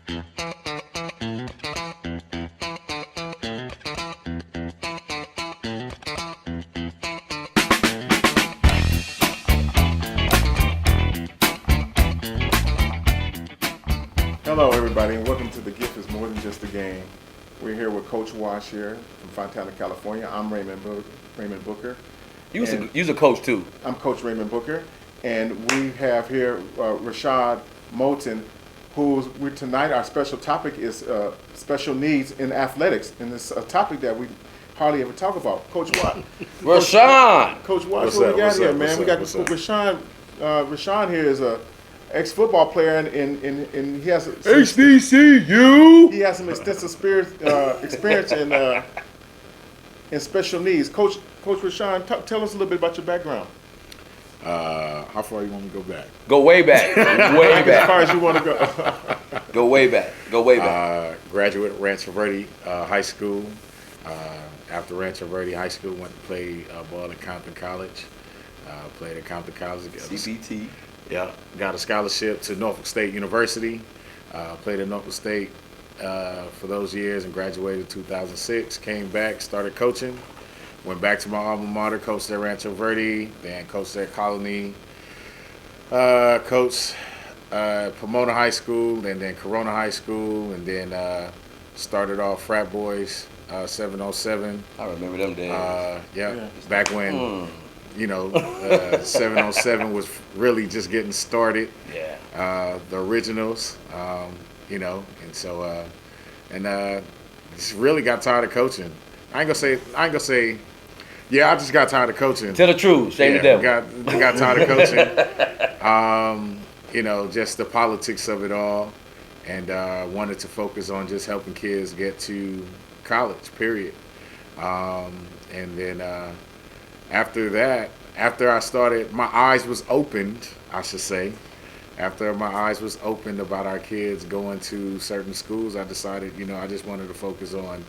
Hello, everybody, and welcome to The Gift is More Than Just a Game. We're here with Coach Wash here from Fontana, California. I'm Raymond Booker. You was a coach too. I'm Coach Raymond Booker, and we have here Rashad Moulton, tonight our special topic is special needs in athletics, and it's a topic that we hardly ever talk about. Coach Wash. Rashawn. Coach Wash, what we got here, man? We got Rashawn. Rashawn here is a ex-football player, and he has HBCU. He has some extensive experience in special needs. Coach Rashawn, tell us a little bit about your background. How far you want me to go back? Go way back. Way As back. far as you want to go. Go way back. Go way back. Graduate of Rancho Verde High School. After Rancho Verde High School, went to play ball at Compton College. Played at Compton College. CCT. Yeah, got a scholarship to Norfolk State University. Played at Norfolk State for those years and graduated in 2006. Came back, started coaching. Went back to my alma mater, coached at Rancho Verde, then coached at Colony, coached Pomona High School, and then Corona High School, and then started off Frat Boys 707. I remember them days. Yeah, back when. 707 was really just getting started. Yeah. The originals, and so, just really got tired of coaching. I ain't gonna say, yeah, I just got tired of coaching. Tell the truth, shame the devil. Got tired of coaching. Just the politics of it all, and wanted to focus on just helping kids get to college, period. And then, after that, after I started, my eyes was opened, I should say. After my eyes was opened about our kids going to certain schools, I decided, I just wanted to focus on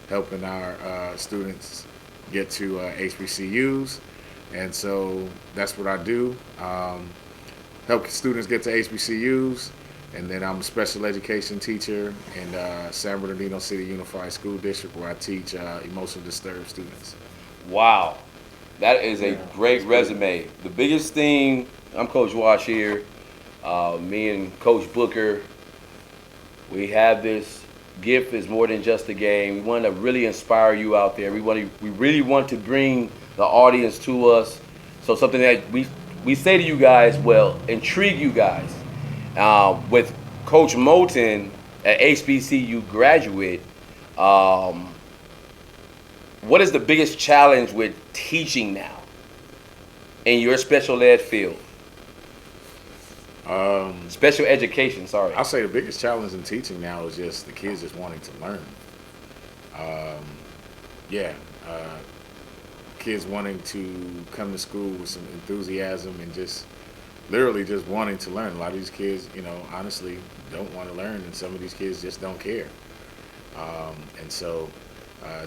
helping our students get to HBCUs. And so that's what I do, help students get to HBCUs. And then I'm a special education teacher in San Bernardino City Unified School District, where I teach emotionally disturbed students. Wow. That is a great resume. The biggest thing, I'm Coach Wash here, me and Coach Booker, we have this gift is more than just a game. We want to really inspire you out there. We really want to bring the audience to us. So something that we say to you guys, intrigue you guys. With Coach Moulton, an HBCU graduate, what is the biggest challenge with teaching now in your special ed field? Special education, sorry. I'll say the biggest challenge in teaching now is just the kids just wanting to learn. Kids wanting to come to school with some enthusiasm and just literally just wanting to learn. A lot of these kids, honestly don't want to learn, and some of these kids just don't care. And so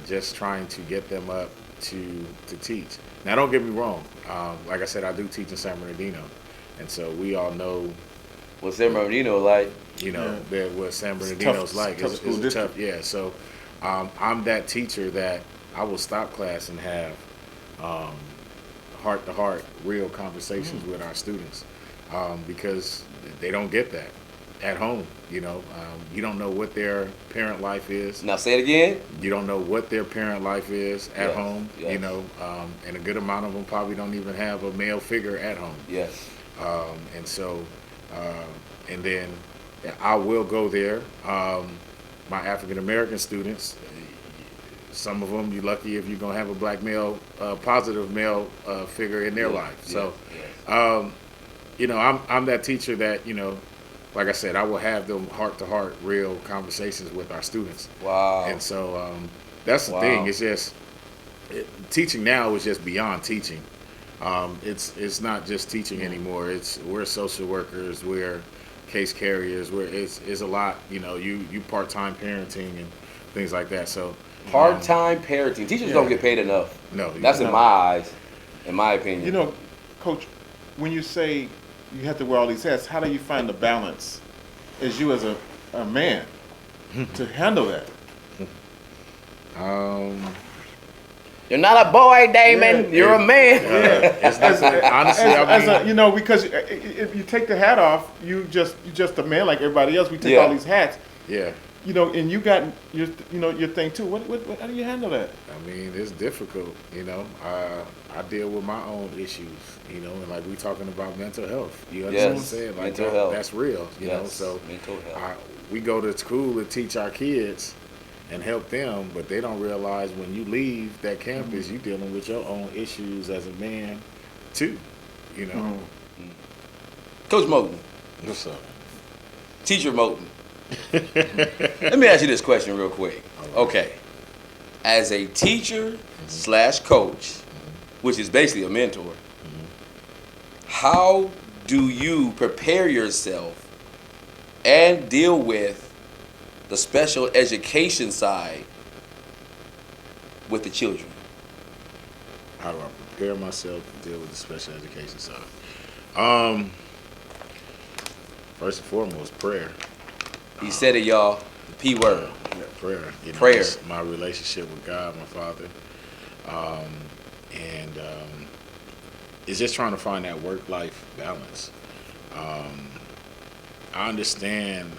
just trying to get them up to teach. Now, don't get me wrong. Like I said, I do teach in San Bernardino, and so we all know what San Bernardino like. What San Bernardino's like. It's tough. Yeah. So I'm that teacher that I will stop class and have heart-to-heart, real conversations with our students because they don't get that at home. You don't know what their parent life is. Now say it again. You don't know what their parent life is at home. Yes. And a good amount of them probably don't even have a male figure at home. Yes. And so, and then I will go there. My African American students, some of them, you're lucky if you're gonna have a black male, positive male figure in their life. So, I'm that teacher that like I said, I will have them heart-to-heart, real conversations with our students. Wow. And so that's the thing. It's just teaching now is just beyond teaching. It's not just teaching anymore. We're social workers. We're case carriers. It's a lot. You part-time parenting and things like that. So part-time parenting. Teachers don't get paid enough. No, that's in my eyes, in my opinion. Coach, when you say you have to wear all these hats, how do you find the balance as you as a man to handle that? You're not a boy, Damon. Yeah, You're a man. It's not that, honestly, I mean, Because if you take the hat off, you just a man like everybody else. We take Yeah. all these hats, yeah. and you got your your thing too. What how do you handle that? I mean, it's difficult, I deal with my own issues, and like we talking about mental health. You understand what I'm Yes, saying? Like mental health. that's real, Yes, So mental health. we go to school to teach our kids and help them, but they don't realize when you leave that campus, Mm-hmm. you dealing with your own issues as a man, too. Coach Moten, What's up? Teacher Moten. Let me ask you this question real quick. Okay. As a teacher / coach, which is basically a mentor, how do you prepare yourself and deal with the special education side with the children? How do I prepare myself to deal with the special education side? First and foremost, prayer. He said it, y'all. The P word. Yeah, prayer. Prayer. It's my relationship with God, my Father, and it's just trying to find that work-life balance. I understand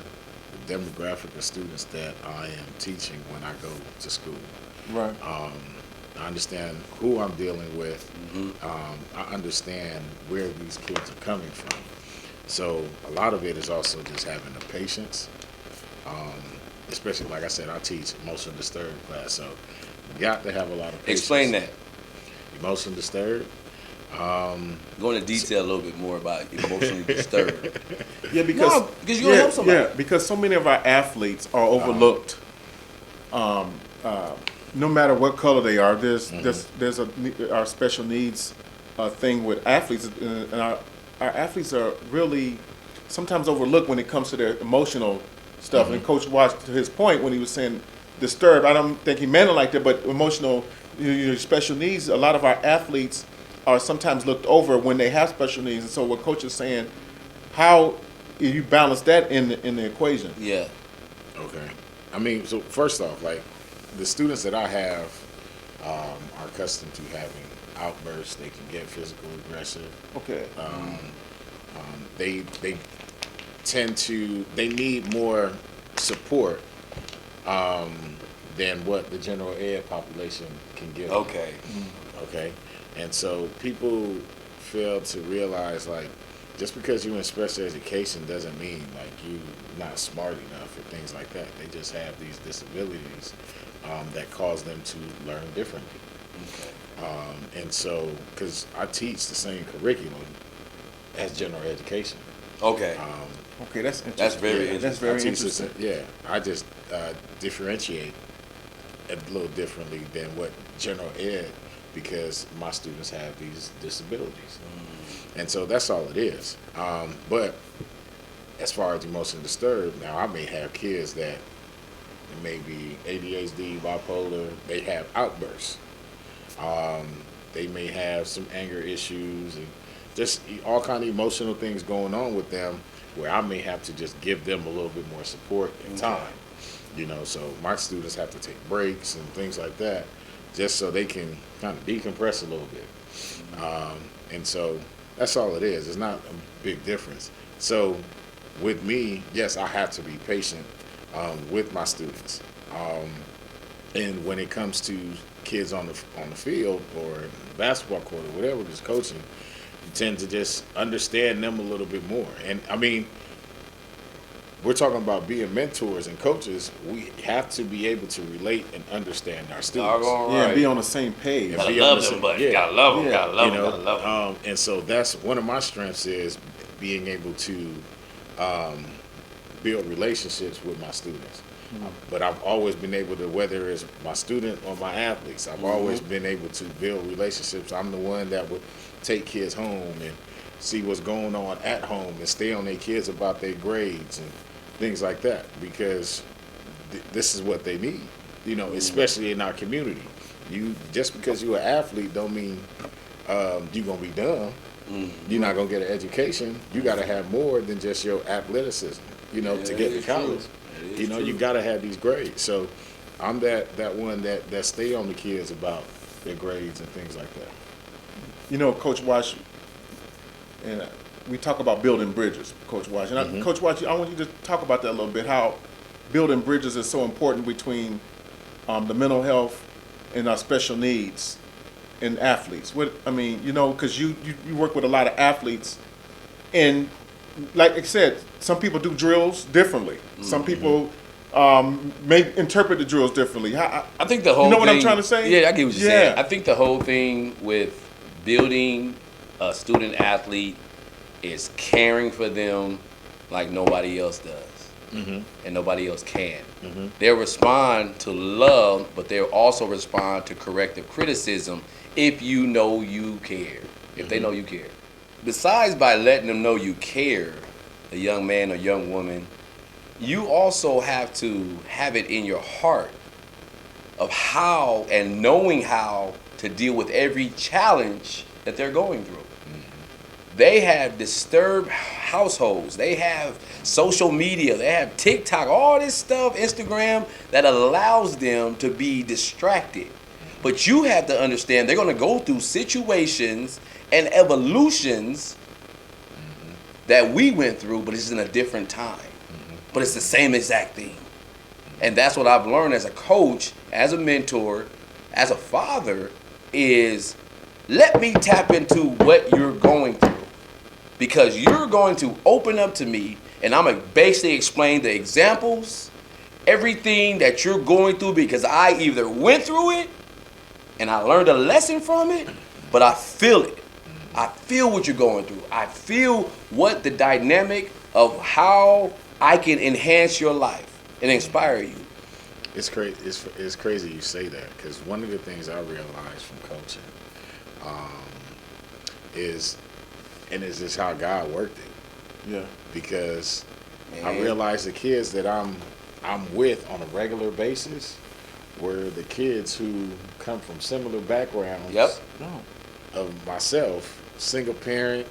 the demographic of students that I am teaching when I go to school. Right. I understand who I'm dealing with. I understand where these kids are coming from. So a lot of it is also just having the patience. Especially, like I said, I teach emotionally disturbed class, so you got to have a lot of patience. Explain that. Emotionally disturbed. Go into detail a little bit more about emotionally disturbed. Yeah, because No, because you're gonna help somebody. Yeah, because so many of our athletes are overlooked. No matter what color they are, there's our special needs thing with athletes, and our athletes are really sometimes overlooked when it comes to their emotional stuff. And Coach Watts, to his point, when he was saying disturbed, I don't think he meant it like that, but emotional, special needs. A lot of our athletes are sometimes looked over when they have special needs, and so what Coach is saying, how you balance that in the equation? Yeah. Okay. I mean, so first off, like the students that I have are accustomed to having outbursts. They can get physical aggressive. Okay. They they need more support than what the general ed population can give. Okay. Okay. And so people fail to realize, like, just because you're in special education doesn't mean like you're not smart enough or things like that. They just have these disabilities that cause them to learn differently. Okay. And so, because I teach the same curriculum as general education. Okay. Okay, that's interesting. That's very Yeah, That's interesting. very I teach this- interesting. yeah, I just differentiate a little differently than what general ed, because my students have these disabilities. And so that's all it is. But as far as emotionally disturbed, now I may have kids that may be ADHD, bipolar, they have outbursts. They may have some anger issues and just all kind of emotional things going on with them, where I may have to just give them a little bit more support and time. So my students have to take breaks and things like that, just so they can kind of decompress a little bit. And so that's all it is. It's not a big difference. So with me, yes, I have to be patient with my students. And when it comes to kids on the field or the basketball court or whatever, just coaching, you tend to just understand them a little bit more. And I mean, we're talking about being mentors and coaches. We have to be able to relate and understand our students. All Yeah, right. be on the same page. Yeah. Gotta be love honest, them, buddy. yeah. Gotta love them. Yeah. Gotta love You them. know, Gotta love them. and so that's one of my strengths, is being able to build relationships with my students. But I've always been able to, whether it's my student or my athletes, I've always been able to build relationships. I'm the one that would take kids home and see what's going on at home and stay on their kids about their grades and things like that, because this is what they need, especially in our community. You just because you're an athlete don't mean you're gonna be dumb. You're not gonna get an education. You got to have more than just your athleticism. you know, Yeah, to that get to is true. college. That is You know, true. you got to have these grades. So I'm that one that stay on the kids about their grades and things like that. You know, Coach Wash, and we talk about building bridges, Coach Wash. And Coach Wash, I want you to talk about that a little bit, how building bridges is so important between the mental health and our special needs and athletes. What I mean, you know, because you work with a lot of athletes, and like I said, some people do drills differently. Some people may interpret the drills differently. I think the whole You know what I'm thing- trying to say? Yeah, I get what you're Yeah. saying. I think the whole thing with building a student athlete is caring for them like nobody else does. And nobody else can. They'll respond to love, but they'll also respond to corrective criticism if you know you care. If they know you care. Besides by letting them know you care, a young man or young woman, you also have to have it in your heart of how and knowing how to deal with every challenge that they're going through. They have disturbed households. They have social media. They have TikTok, all this stuff, Instagram, that allows them to be distracted. But you have to understand they're going to go through situations and evolutions that we went through, but it's in a different time. But it's the same exact thing. And that's what I've learned as a coach, as a mentor, as a father, is let me tap into what you're going through. Because you're going to open up to me, and I'm going to basically explain the examples, everything that you're going through, because I either went through it and I learned a lesson from it, but I feel it. I feel what you're going through. I feel what the dynamic of how I can enhance your life and inspire you. It's crazy. It's crazy you say that, because one of the things I realized from coaching is just how God worked it. Yeah. Because I Man. realized the kids that I'm with on a regular basis were the kids who come from similar backgrounds Yep. of myself, single parent.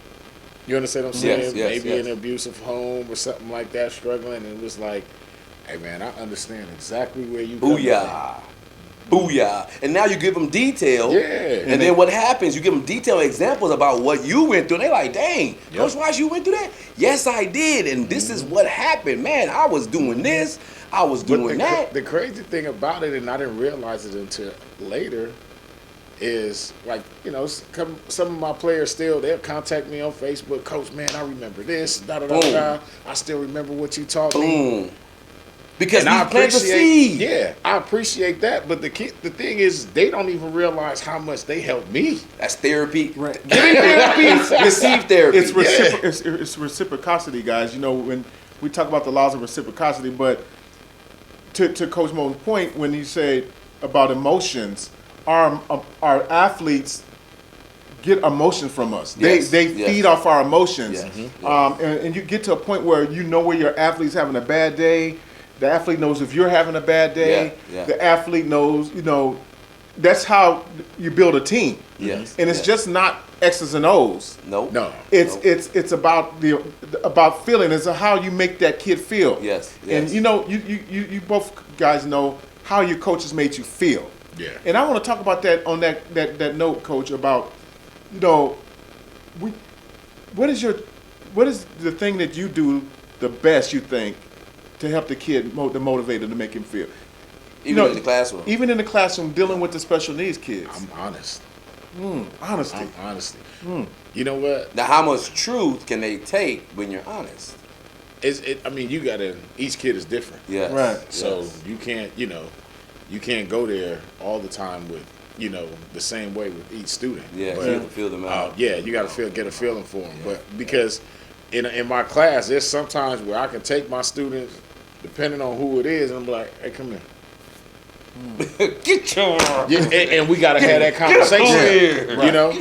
You understand what I'm saying? Yes, yes, Maybe yes. in an abusive home or something like that, struggling, and it was like, hey man, I understand exactly where you come from. Booyah. Booyah. And now you give them detail. Yeah. And then what happens, you give them detailed examples about what you went through. And they're like, dang, Coach Wash, you went through that? Yes, I did. And this is what happened. Man, I was doing this. I was But doing that. the crazy thing about it, and I didn't realize it until later, is like, you know, some of my players still, they'll contact me on Facebook, Coach, man, I remember this, da da da Boom. da. I still remember what you taught me. Boom. Because And I we plant the appreciate, seed. yeah, I appreciate that. But the thing is, they don't even realize how much they helped me. That's therapy. Right. Giving therapy, receive therapy. It's reciprocity, guys. You know, when we talk about the laws of reciprocity, but to Coach Mo's point, when you say about emotions, our athletes get emotion from us. Yes, They yes. feed off our emotions. Yes, And you get to a point where you know where your athlete's having a bad day. The athlete knows if you're having a bad day. Yeah, yeah. The athlete knows, you know, that's how you build a team. Yes, And it's yes. just not X's and O's. Nope. No. It's about about feeling. It's how you make that kid feel. Yes, And yes. you know, you both guys know how your coaches made you feel. Yeah. And I want to talk about that on that note, Coach, about, you know, what is the thing that you do the best, you think, to help the kid, the motivator, to make him feel? Even in the classroom. Even in the classroom, dealing with the special needs kids. I'm honest. Honesty. I'm honesty. You know what? Now, how much truth can they take when you're honest? I mean, you gotta. Each kid is different. Yes. Right. So yes. you can't go there all the time with, you know, the same way with each student. Yeah, But, you have to feel them out. yeah, you got to get a feeling for them. But because in my class, there's sometimes where I can take my students, depending on who it is, and I'm like, hey, come here. Get your Yeah, and we got to have that conversation. here. You know?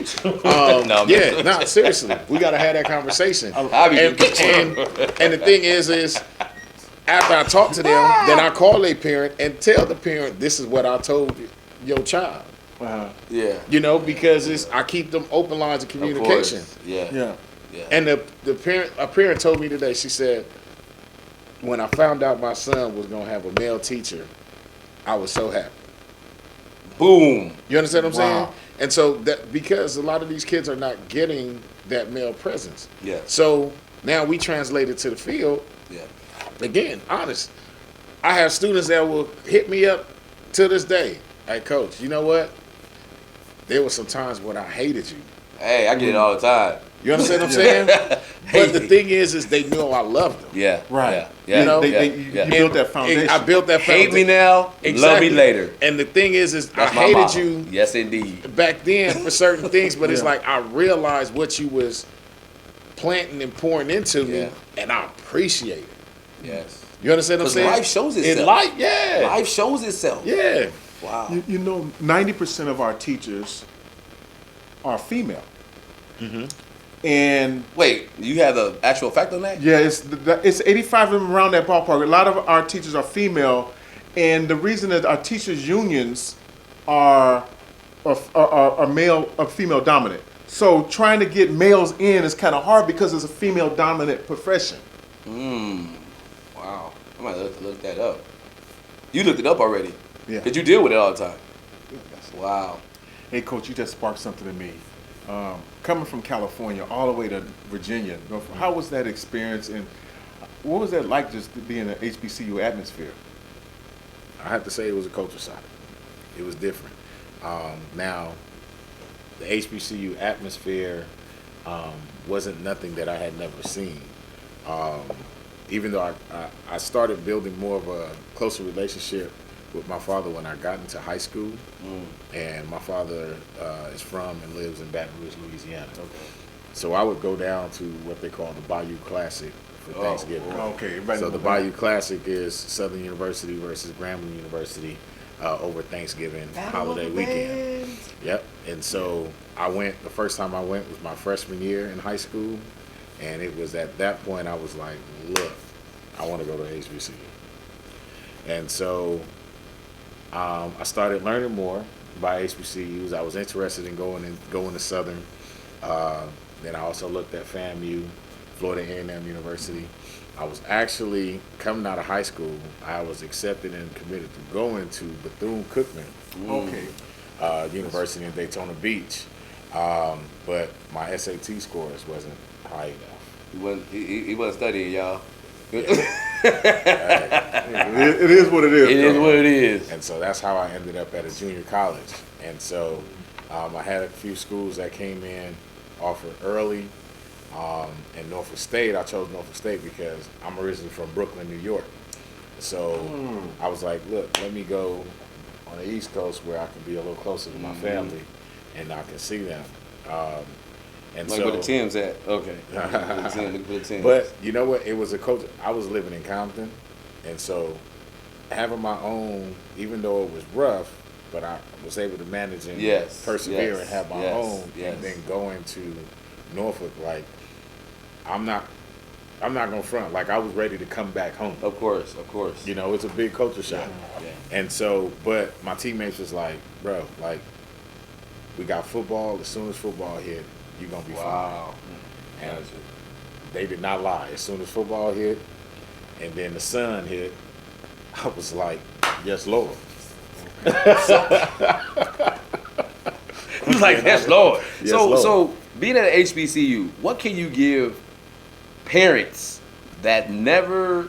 No, Yeah, no, seriously. We got to have that conversation. I be And the thing is after I talk to them, then I call a parent and tell the parent, this is what I told your child. yeah. You know, because I keep them open lines of Of communication. course. Yeah. Yeah. Yeah. And a parent told me today, she said, when I found out my son was gonna have a male teacher, I was so happy. Boom. You understand what I'm Wow. saying? And so that because a lot of these kids are not getting that male presence. Yeah. So now we translate it to the field. Yeah. Again, honest. I have students that will hit me up to this day. Hey, coach, you know what? There were some times when I hated you. Hey, I get it all the time. You understand what I'm saying? But the thing is they know I love them. Yeah. Right. Yeah. Yeah. You know, yeah, you yeah. built that foundation. I built that Hate me foundation. now, love Exactly. me later. And the thing is I That's my hated motto. you Yes, indeed. back then for certain things, but it's Yeah. like I realized what you was planting and pouring into me, Yeah. and I appreciate it. Yes. You understand what I'm 'Cause saying? life shows itself. In life, yeah. Life shows itself. Yeah. Wow. You know, 90% of our teachers are female. And Wait, you have the actual fact on that? yeah, it's 85 of them around that ballpark. A lot of our teachers are female, and the reason that our teachers' unions are female dominant. So trying to get males in is kind of hard because it's a female dominant profession. Wow. I might have to look that up. You looked it up already. Yeah. Because you deal with it all the time. Wow. Hey, coach, you just sparked something in me. Coming from California all the way to Virginia, how was that experience, and what was that like just to be in an HBCU atmosphere? I have to say it was a culture shock. It was different. Now, the HBCU atmosphere wasn't nothing that I had never seen. Even though I started building more of a closer relationship with my father when I got into high school, and my father is from and lives in Baton Rouge, Louisiana. Okay. So I would go down to what they call the Bayou Classic for Oh, Thanksgiving. boy. Okay, everybody So know the about Bayou Classic is Southern University versus Grambling University over Thanksgiving holiday weekend. Yep. And so I went, the first time I went was my freshman year in high school. And it was at that point I was like, look, I want to go to HBCU. And so I started learning more about HBCUs. I was interested in going to Southern. Then I also looked at FAMU, Florida A&M University. I was actually coming out of high school. I was accepted and committed to going to Bethune-Cookman Okay. University in Daytona Beach, but my SAT scores wasn't high enough. He wasn't studying, y'all. It is what it is. It is though. what it is. And so that's how I ended up at a junior college. And so I had a few schools that came in, offered early. In Norfolk State, I chose Norfolk State because I'm originally from Brooklyn, New York. So I was like, look, let me go on the East Coast where I can be a little closer to my family and I can see them. And Like so, where the Tim's at. Okay. Look at the Tim's. but you know what? It was a culture. I was living in Compton, and so having my own, even though it was rough, but I was able to manage and Yes, persevere yes, and have my yes, own. yes. And then going to Norfolk, like I'm not gonna front. Like I was ready to come back home. Of course. You know, it's a big culture shock. Yeah. And so, but my teammates was like, bro, like we got football. As soon as football hit, you're gonna be Wow. fine. And they did not lie. As soon as football hit, and then the sun hit, I was like, yes, Lord. He's like, yes, Lord. Yes, so, Lord. so being at an HBCU, what can you give parents that never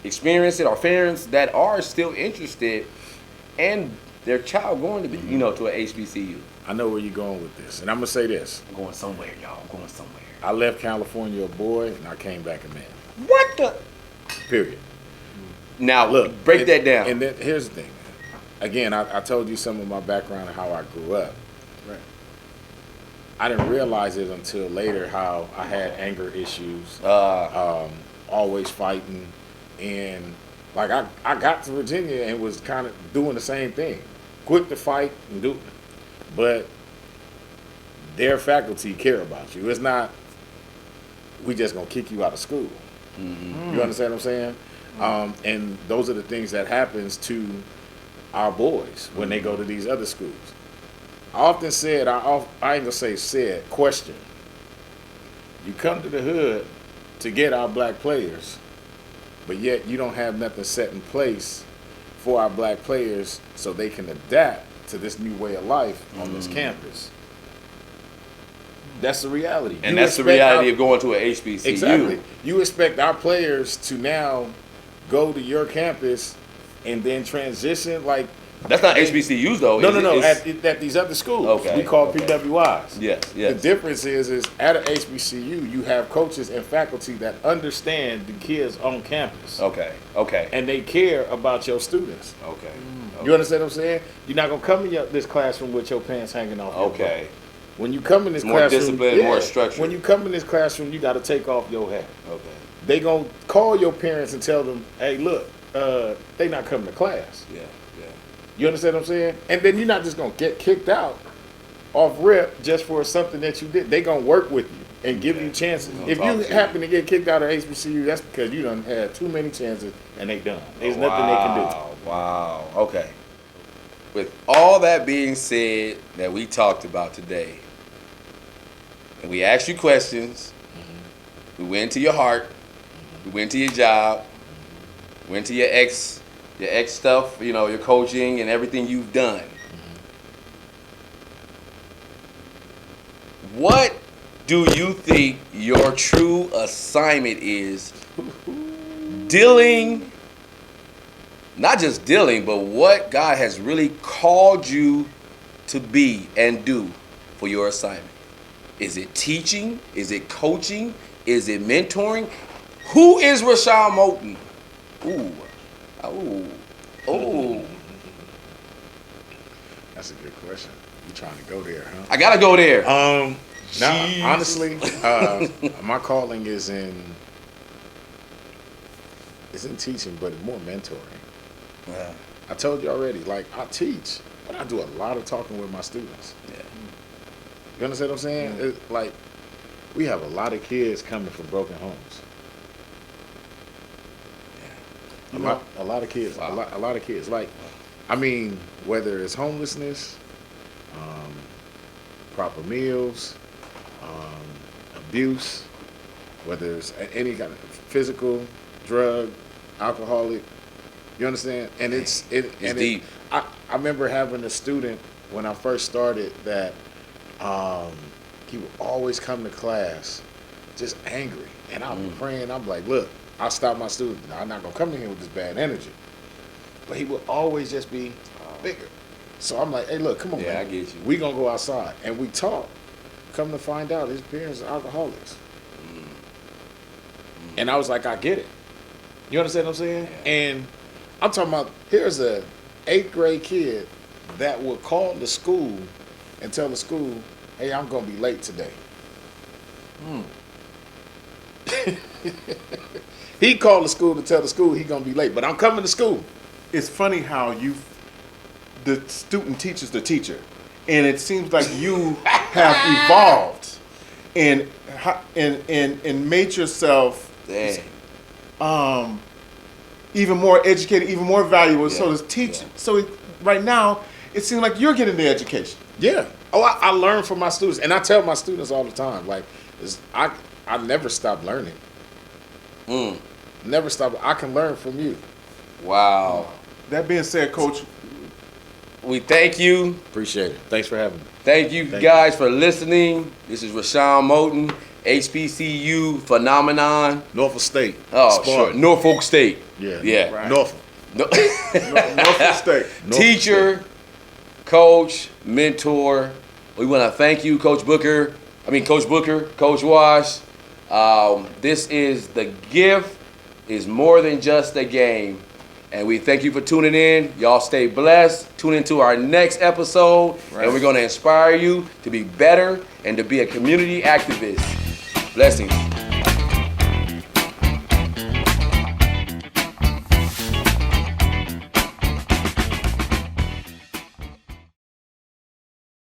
experienced it, or parents that are still interested, and their child going to be, to an HBCU? I know where you're going with this, and I'm gonna say this: I'm going somewhere, y'all. I'm going somewhere. I left California a boy, and I came back a man. What the? Period. Now, Look, break and- that down. And then here's the thing. Again, I told you some of my background and how I grew up. Right. I didn't realize it until later how I had anger issues, always fighting, and like I got to Virginia and was kind of doing the same thing, quick to fight and do, but their faculty care about you. It's not we just gonna kick you out of school. You understand what I'm saying? And those are the things that happens to our boys when they go to these other schools. I often said, I ain't gonna say said, question. You come to the hood to get our black players, but yet you don't have nothing set in place for our black players so they can adapt to this new way of life on this campus. That's the reality. And that's the reality of going to an HBCU. Exactly. You expect our players to now go to your campus and then transition like. That's not HBCUs though. No. It's- At these other schools, Okay, we call okay. PWIs. Yes. The difference is at an HBCU, you have coaches and faculty that understand the kids on campus, Okay. and they care about your students. Okay. You understand what I'm saying? You're not gonna come in this classroom with your pants hanging off. Your Okay. butt. When you come in this More classroom, disciplined, more structured. When you come in this classroom, you got to take off your hat. Okay. They gonna call your parents and tell them, "Hey, look, they not coming to class." Yeah. You understand what I'm saying? And then you're not just gonna get kicked out off rip just for something that you did. They gonna work with you and give you chances. Gonna If talk you to happen to get kicked out of HBCU, that's because you done had too many chances and they done. There's nothing they can do. Wow. Okay. With all that being said that we talked about today, and we asked you questions, we went to your heart, we went to your job, went to your ex stuff, your coaching and everything you've done. What do you think your true assignment is dealing, not just dealing, but what God has really called you to be and do for your assignment? Is it teaching? Is it coaching? Is it mentoring? Who is Rashad Moulton? Ooh. That's a good question. You trying to go there, huh? I gotta go there. Now, Jesus. honestly, my calling is in teaching, but more mentoring. Yeah. I told you already, like I teach, but I do a lot of talking with my students. Yeah. You understand what I'm saying? It's like we have a lot of kids coming from broken homes. A lot of kids. Wow. A lot of kids. Like, I mean, whether it's homelessness, proper meals, abuse, whether it's any kind of physical, drug, alcoholic. You understand? And it's deep. I remember having a student when I first started that he would always come to class just angry, and I'm praying. I'm like, look, I'll stop my student. I'm not gonna come in here with this bad energy. But he would always just be bigger. So I'm like, hey, look, come on, Yeah, man. I get you. We gonna go outside, and we talk. Come to find out, his parents are alcoholics. And I was like, I get it. You understand what I'm saying? Yeah. And I'm talking about, here's a 8th grade kid that will call the school and tell the school, hey, I'm gonna be late today. He called the school to tell the school he gonna be late, but I'm coming to school. It's funny how the student teaches the teacher, and it seems like you have evolved and made yourself Dang. even more educated, even more valuable. Yeah, So to teach, yeah. Right now it seems like you're getting the education. Yeah. Oh, I learn from my students, and I tell my students all the time, like, I never stop learning. Never stop. I can learn from you. Wow. That being said, Coach, We thank you. Appreciate it. Thanks for having me. Thank you guys for listening. This is Rashad Moulton, HBCU phenomenon. Norfolk State. Oh, Spartan. sure. Norfolk State. Yeah. Right. Norfolk. No- Norfolk State. Teacher, coach, mentor. We want to thank you, Coach Booker, Coach Wash. This is the gift is more than just a game. And we thank you for tuning in. Y'all stay blessed. Tune into our next episode. Right. And we're going to inspire you to be better and to be a community activist. Blessings.